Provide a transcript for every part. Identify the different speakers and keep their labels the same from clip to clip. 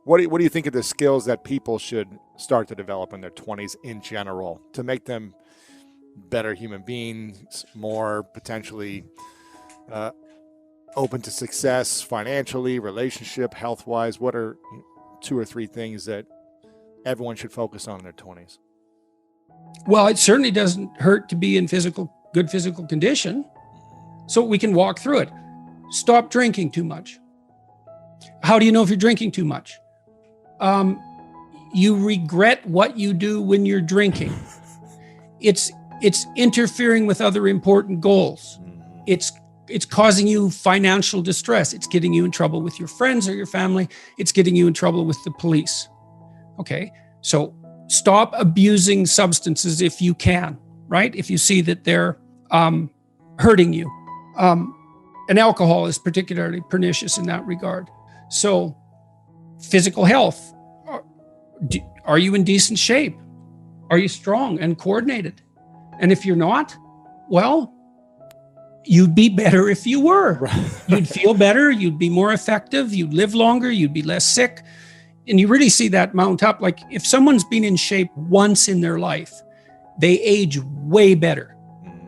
Speaker 1: what do you think of the skills that people should start to develop in their 20s in general to make them better human beings, more potentially open to success financially, relationship, health-wise? What are 2 or 3 things that everyone should focus on in their 20s?
Speaker 2: Well, it certainly doesn't hurt to be in good physical condition, so we can walk through it. Stop drinking too much. How do you know if you're drinking too much? You regret what you do when you're drinking. It's interfering with other important goals. It's causing you financial distress. It's getting you in trouble with your friends or your family. It's getting you in trouble with the police. Okay, so stop abusing substances if you can, right? If you see that they're hurting you. And alcohol is particularly pernicious in that regard. So physical health. Are you in decent shape? Are you strong and coordinated? And if you're not, well, you'd be better if you were. Right. You'd feel better, you'd be more effective, you'd live longer, you'd be less sick. And you really see that mount up. Like if someone's been in shape once in their life, they age way better.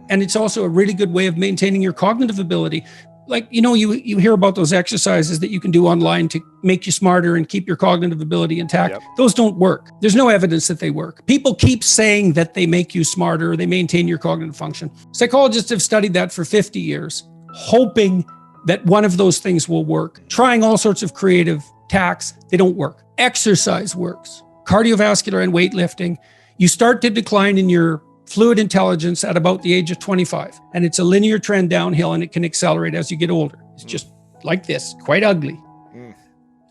Speaker 2: And it's also a really good way of maintaining your cognitive ability. Like, you hear about those exercises that you can do online to make you smarter and keep your cognitive ability intact. Yep. Those don't work. There's no evidence that they work. People keep saying that they make you smarter, they maintain your cognitive function. Psychologists have studied that for 50 years, hoping that one of those things will work. Trying all sorts of creative tacks, they don't work. Exercise works. Cardiovascular and weightlifting, you start to decline in your fluid intelligence at about the age of 25. And it's a linear trend downhill, and it can accelerate as you get older. It's just like this, quite ugly.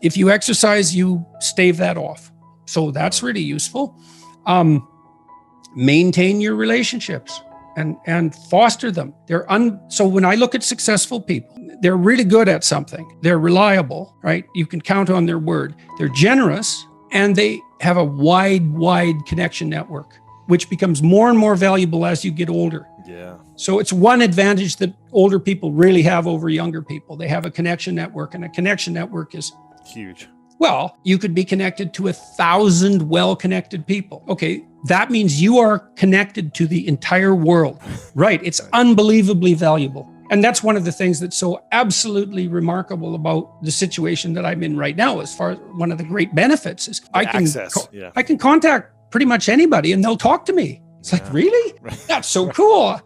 Speaker 2: If you exercise, you stave that off. So that's really useful. Maintain your relationships and foster them. So when I look at successful people, they're really good at something. They're reliable, right? You can count on their word. They're generous, and they have a wide connection network, which becomes more and more valuable as you get older. Yeah. So it's one advantage that older people really have over younger people. They have a connection network, and a connection network is
Speaker 1: huge.
Speaker 2: Well, you could be connected to 1,000 well-connected people. Okay, that means you are connected to the entire world, right? It's unbelievably valuable. And that's one of the things that's so absolutely remarkable about the situation that I'm in right now. As far as one of the great benefits is I can contact pretty much anybody and they'll talk to me. It's like, really? That's so cool.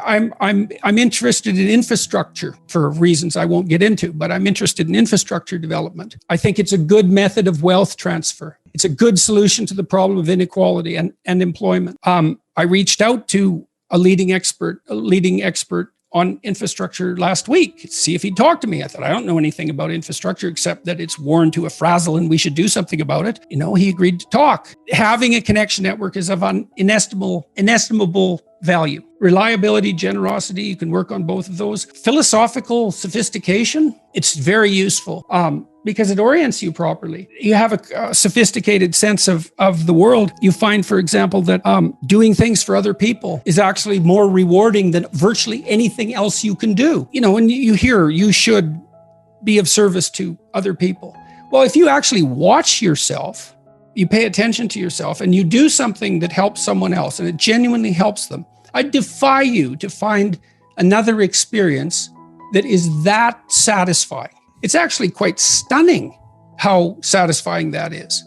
Speaker 2: I'm interested in infrastructure for reasons I won't get into, but I'm interested in infrastructure development. I think it's a good method of wealth transfer. It's a good solution to the problem of inequality and employment. I reached out to a leading expert on infrastructure last week to see if he'd talk to me. I thought, I don't know anything about infrastructure except that it's worn to a frazzle and we should do something about it. He agreed to talk. Having a connection network is of inestimable value. Reliability, generosity, you can work on both of those. Philosophical sophistication, it's very useful because it orients you properly. You have a sophisticated sense of the world. You find, for example, that doing things for other people is actually more rewarding than virtually anything else you can do. When you hear you should be of service to other people. Well, if you actually watch yourself, you pay attention to yourself and you do something that helps someone else and it genuinely helps them, I defy you to find another experience that is that satisfying. It's actually quite stunning how satisfying that is.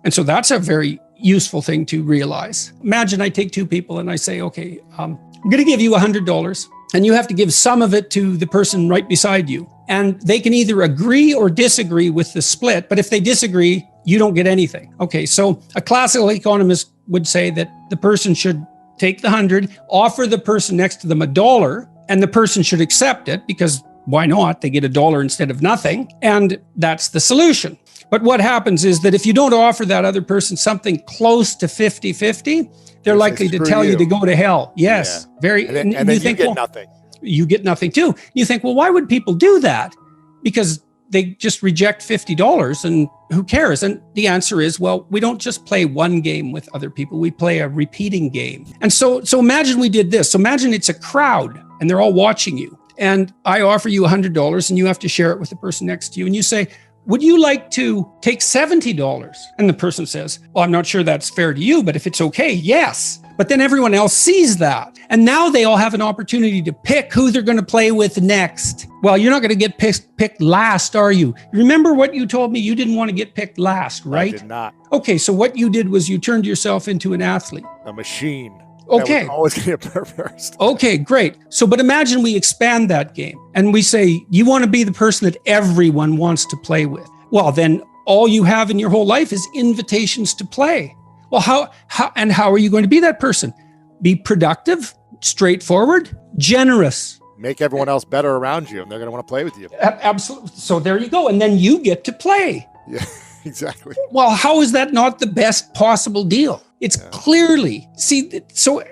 Speaker 2: And so that's a very useful thing to realize. Imagine I take two people and I say, okay, I'm going to give you $100 and you have to give some of it to the person right beside you. And they can either agree or disagree with the split. But if they disagree, you don't get anything. Okay, so a classical economist would say that the person should take the 100, offer the person next to them $1, and the person should accept it because why not? They get $1 instead of nothing. And that's the solution. But what happens is that if you don't offer that other person something close to 50-50, they're likely to tell you to go to hell. Yes. Yeah. Very.
Speaker 1: And then you get nothing.
Speaker 2: You get nothing too. You think, well, why would people do that? Because they just reject $50 and who cares? And the answer is, well, we don't just play one game with other people. We play a repeating game. And so imagine we did this. So imagine it's a crowd and they're all watching you. And I offer you $100 and you have to share it with the person next to you. And you say, would you like to take $70? And the person says, well, I'm not sure that's fair to you, but if it's okay, yes. But then everyone else sees that. And now they all have an opportunity to pick who they're going to play with next. Well, you're not going to get picked last, are you? Remember what you told me? You didn't want to get picked last, right?
Speaker 1: I did not.
Speaker 2: Okay, so what you did was you turned yourself into an athlete.
Speaker 1: A machine.
Speaker 2: Okay.
Speaker 1: That was always going to get first.
Speaker 2: Okay, great. So, but imagine we expand that game and we say, you want to be the person that everyone wants to play with. Well, then all you have in your whole life is invitations to play. Well, how are you going to be that person? Be productive, straightforward, generous.
Speaker 1: Make everyone else better around you, and they're going to want to play with you.
Speaker 2: Absolutely. So there you go. And then you get to play.
Speaker 1: Yeah, exactly.
Speaker 2: Well, how is that not the best possible deal? It's clearly, see, so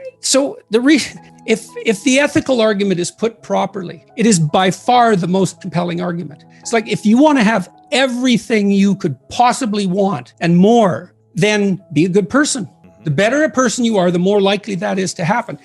Speaker 2: if the ethical argument is put properly, it is by far the most compelling argument. It's like, if you want to have everything you could possibly want and more, then be a good person. The better a person you are, the more likely that is to happen.